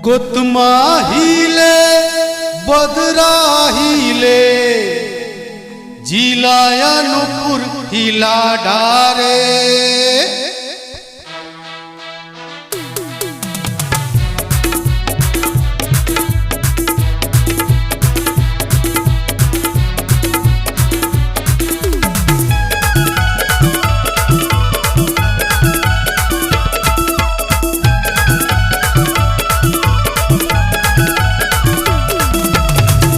कोतमा हिले बदरा हिले जिलाया नुपुर हिला डारे।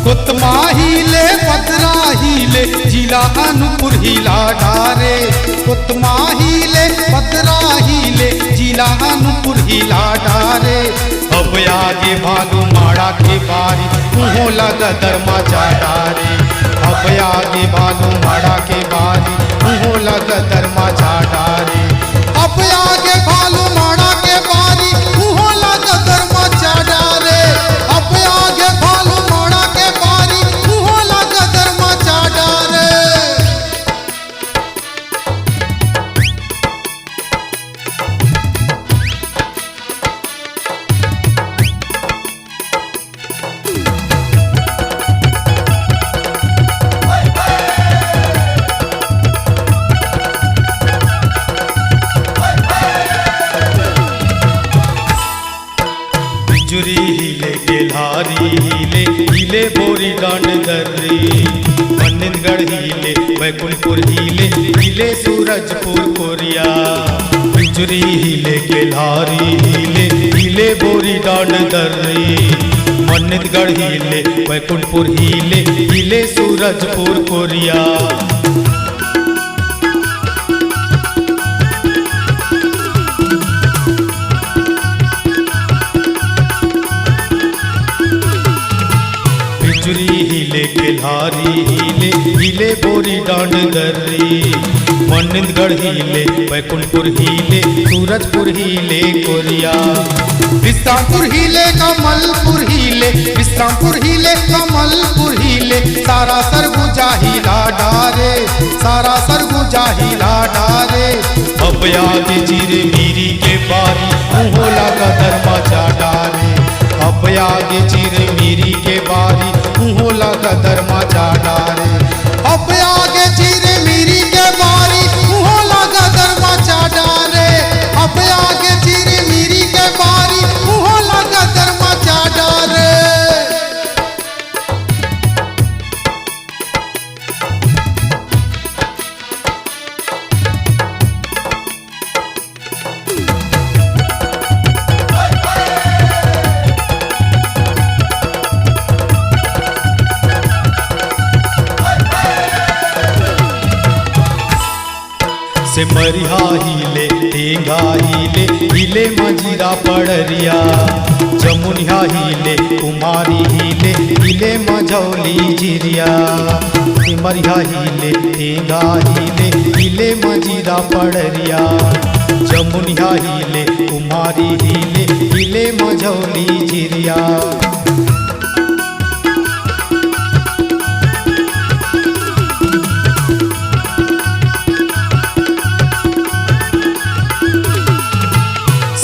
कोतमा हिले बदरा हिले जिला अनूपपुर हिला डारे। कोतमा हिले बदरा हिले जिला अनूपपुर हिला डारे। अब आगे भागो माड़ा के बारी मुँह लगा दरमा डारे। अब आगे भागो माड़ा के बारी मुँह लगा दरमा डारे। अब आगे भागो माड़ा के बारी मुँह लगा दरमा डारे। अब आगे भागो माड़ा के बारी मुँह लगा दरमा डारे। बिजुरी हिले केल्हारी हिले हिले बोरी डांड दर्री। मन्निंदगढ़ हिले वैकुंठपुर हिले हिले सूरजपुर कोरिया। बिजुरी हिले केल्हारी हिले हिले बोरी डांड दर्री। मन्निंदगढ़ हिले वैकुंठपुर हिले हिले सूरजपुर कोरिया। बिजुरी हिले केल्हारी हिले हिले बोरी डांड दर्री। मन्निंदगढ़ हिले वैकुंठपुर हिले सूरजपुर हिले कोरिया। विश्रामपुर हिले कमलपुर हिले विश्रामपुर हिले कमलपुर हिले सारा सरगुजा हिला डारे। सारा सरगुजा हिला डारे। अब आगे चिरे मीरी के बारी मुँह लगा दरमा डारे। अब आगे चिरे मीरी के बारी मुँह लगा दरमा डारे। अब आगे चिरे मीरी के बारी मुँह लगा दरमा डारे। अब आगे चिरे मीरी के बारी मुँह लगा दरमा डारे। सिमरिया हिले टेंगा हिले हिले मजीरा पड़रिया। जमुनिया हिले कुमारी हिले हिले मझौली जिरिया। सिमरिया हिले टेंगा हिले हिले मजीरा पड़रिया। जमुनिया हिले कुमारी हिले हिले मझौली जिरिया।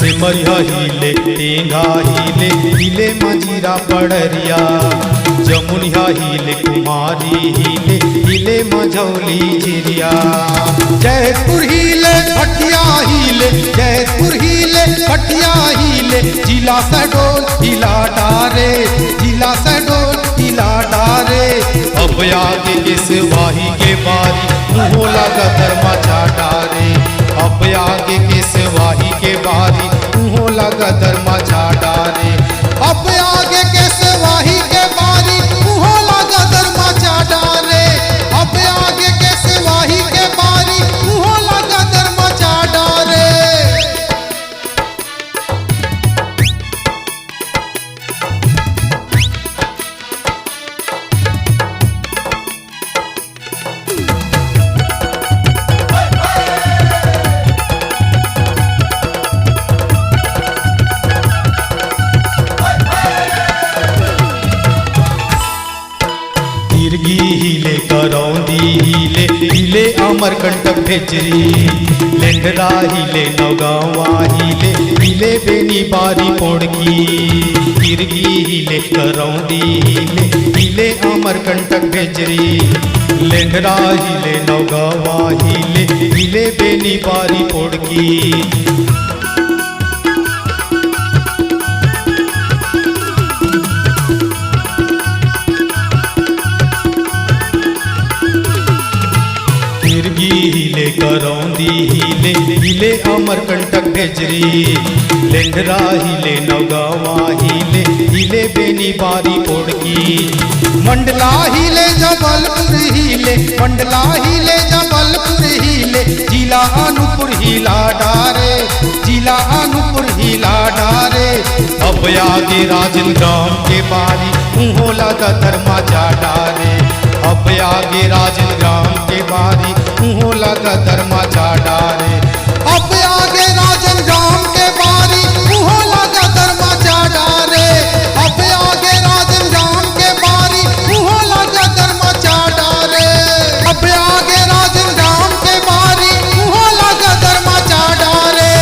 सिमरिया हिले टेंगा हिले हिले मजीरा पड़रिया। जमुनिया हिले कुमारी हिले हिले मझौली जिरिया। जयपुर हिले भटिया हिले जयपुर हिले भटिया हिले जिला सडोल हिला डारे। जिला सडोल हिला डारे। अब आगे के सिवाही के बारी मुँह लगा दरमा डारे। अब आगे के सिवाही के बारी मुँह लगा दरमा डारे। अब आगे के सिवाही के बारी मुँह लगा दरमा डारे। अब आगे के सिवाही के बारी मुँह लगा दरमा डारे। तिरगी हिले करौंदी हिले हिले अमरकंटक भेजरी। लेंडरा हिले नौगावा हिले हिले बेनी बारी पोड़की। तिरगी हिले करौंदी हिले हिले अमरकंटक भेजरी लेंगरा हिले नौगवा हिले हिले बेनी बारी पोड़की तिरगी हिले करौंदी हिले हिले अमरकंटक भेजरी लेंगरा हिले नौगवा हिले हिले बेनी बारी पोड़की मंडला हिले जबलपुर हिले मंडला हिले जबलपुर हिले जिला अनूपपुर हिला डारे जिला अनूपपुर हिला डारे अब आगे राजनग्राम के बारी उहो लगा धर्मा जा डारे अब आगे राजनग्राम के बारी उहो लगा धर्मा जा डारे अब आगे राजनग्राम के बारी उहो लगा धर्मा जा डारे अब आगे राजनग्राम के बारी उहो लगा धर्मा जा डारे अब आगे राजनग्राम के बारी उहो लगा धर्मा जा डारे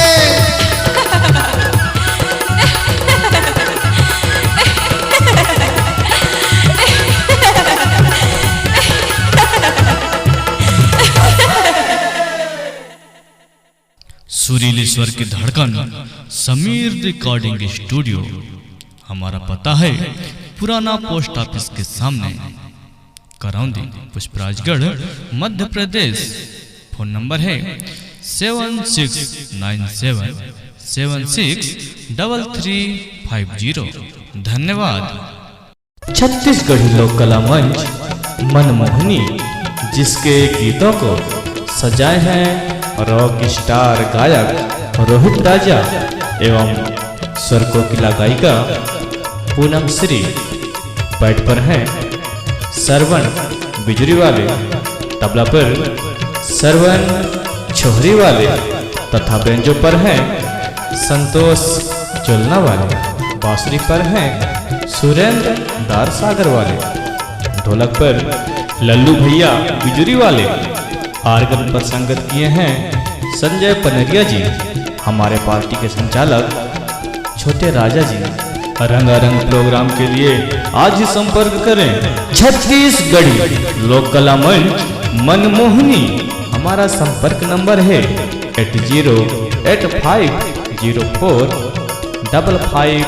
सुरीले स्वर की धड़कन समीर रिकॉर्डिंग स्टूडियो। हमारा पता है पुराना पोस्ट ऑफिस के सामने, करौंदी, पुष्पराजगढ़, मध्य प्रदेश। फोन नंबर है 7697763350। धन्यवाद। छत्तीसगढ़ी लोक कला मंच मनमोहनी, जिसके गीतों को सजाए हैं रॉक स्टार गायक रोहित राजा एवं स्वर कोकिला गायिका पूनम श्री। पैड पर हैं सरवण बिजरी वाले, तबला पर सरवण छोहरी वाले तथा बेंजो पर हैं संतोष चोलना वाले, बांसुरी पर हैं सुरेंद्र दार सागर वाले, ढोलक पर लल्लू भैया बिजुरी वाले, आर्गन पर संगत किए हैं संजय पनरिया जी। हमारे पार्टी के संचालक छोटे राजा जी। रंगारंग प्रोग्राम के लिए आज ही संपर्क करें छत्तीसगढ़ी लोक कला मंच मनमोहनी। हमारा संपर्क नंबर है 80850455